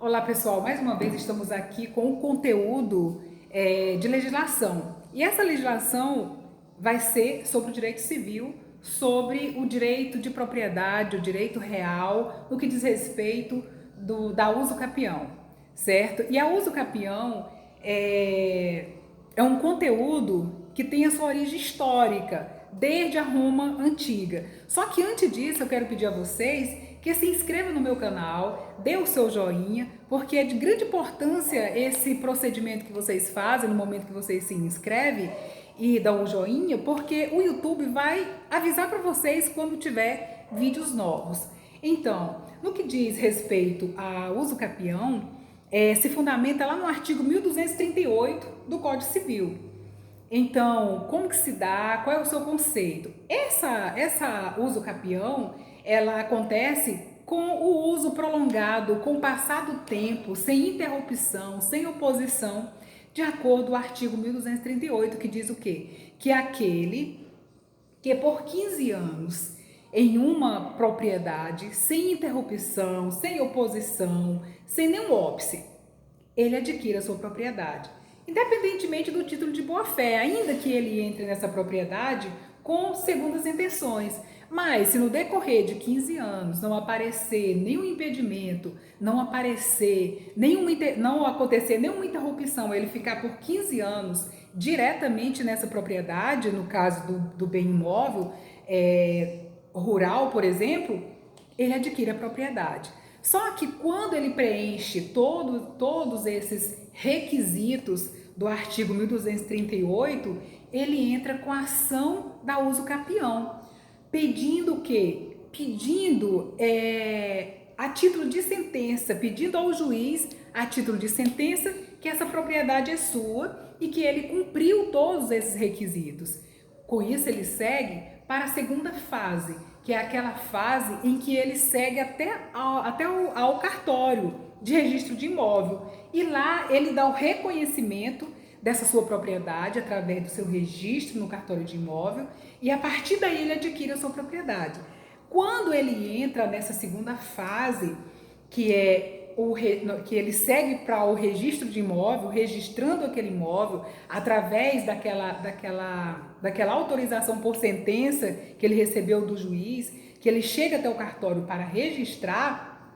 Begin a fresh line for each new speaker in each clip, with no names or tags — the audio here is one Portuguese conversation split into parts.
Olá pessoal, mais uma vez estamos aqui com o conteúdo de legislação. E essa legislação vai ser sobre o direito civil, sobre o direito de propriedade, o direito real, no que diz respeito da uso capião, certo? E a uso capião é um conteúdo que tem a sua origem histórica, desde a Roma antiga. Só que antes disso, eu quero pedir a vocês que se inscrevam no meu canal, dê o seu joinha, porque é de grande importância esse procedimento que vocês fazem no momento que vocês se inscrevem e dão um joinha, porque o YouTube vai avisar para vocês quando tiver vídeos novos. Então, no que diz respeito ao uso capião, se fundamenta lá no artigo 1238 do Código Civil. Então, como que se dá? Qual é o seu conceito? Essa uso capião, ela acontece com o uso prolongado, com o passar do tempo, sem interrupção, sem oposição, de acordo com o artigo 1238, que diz o quê? Que é aquele que por 15 anos em uma propriedade, sem interrupção, sem oposição, sem nenhum óbice, ele adquire a sua propriedade, independentemente do título de boa-fé, ainda que ele entre nessa propriedade com segundas intenções. Mas se no decorrer de 15 anos não aparecer nenhum impedimento, não acontecer nenhuma interrupção, ele ficar por 15 anos diretamente nessa propriedade, no caso do bem imóvel rural, por exemplo, ele adquire a propriedade. Só que quando ele preenche todos esses requisitos do artigo 1238, ele entra com a ação da uso capião, pedindo o quê? Pedindo a título de sentença, pedindo ao juiz a título de sentença que essa propriedade é sua e que ele cumpriu todos esses requisitos. Com isso ele segue para a segunda fase, que é aquela fase em que ele segue até ao cartório de registro de imóvel. E lá ele dá o reconhecimento dessa sua propriedade através do seu registro no cartório de imóvel e a partir daí ele adquire a sua propriedade. Quando ele entra nessa segunda fase, que ele segue para o registro de imóvel, registrando aquele imóvel através daquela autorização por sentença que ele recebeu do juiz, que ele chega até o cartório para registrar,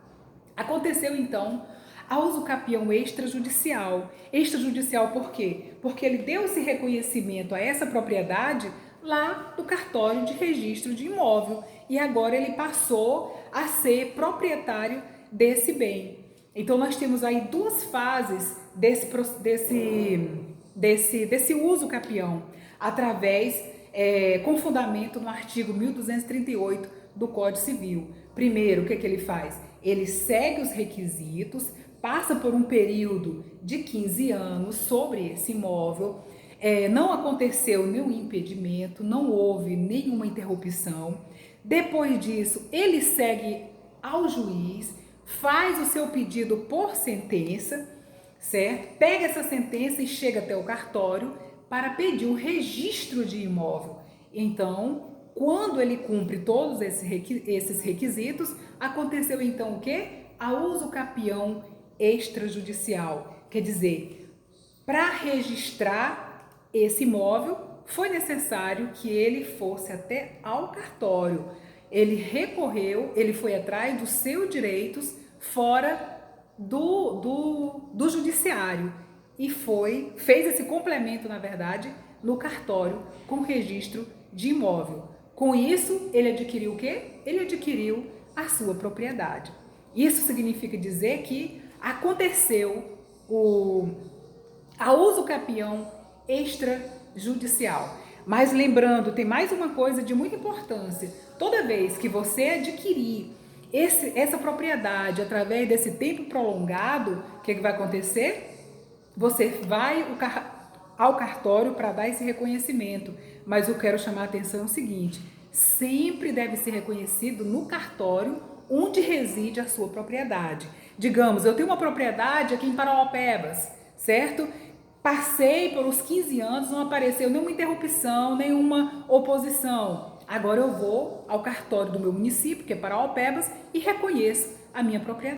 aconteceu então a uso capião extrajudicial. Extrajudicial por quê? Porque ele deu esse reconhecimento a essa propriedade lá do cartório de registro de imóvel e agora ele passou a ser proprietário desse bem. Então nós temos aí duas fases desse uso capião, através, com fundamento no artigo 1238 do Código Civil. Primeiro, o que ele faz? Ele segue os requisitos, passa por um período de 15 anos sobre esse imóvel, não aconteceu nenhum impedimento, não houve nenhuma interrupção. Depois disso, ele segue ao juiz, faz o seu pedido por sentença, certo? Pega essa sentença e chega até o cartório para pedir o registro de imóvel. Então, quando ele cumpre todos esses requisitos, aconteceu então o quê? A uso capião extrajudicial. Quer dizer, para registrar esse imóvel, foi necessário que ele fosse até ao cartório. Ele recorreu, ele foi atrás dos seus direitos fora do judiciário e fez esse complemento, na verdade, no cartório com registro de imóvel. Com isso, ele adquiriu o quê? Ele adquiriu a sua propriedade. Isso significa dizer que aconteceu a uso capião extrajudicial. Mas lembrando, tem mais uma coisa de muita importância. Toda vez que você adquirir essa propriedade através desse tempo prolongado, o que vai acontecer? Você vai ao cartório para dar esse reconhecimento. Mas eu quero chamar a atenção o seguinte: sempre deve ser reconhecido no cartório onde reside a sua propriedade. Digamos, eu tenho uma propriedade aqui em Parauapebas, certo? Passei por os 15 anos, não apareceu nenhuma interrupção, nenhuma oposição. Agora eu vou ao cartório do meu município, que é Parauapebas, e reconheço a minha propriedade.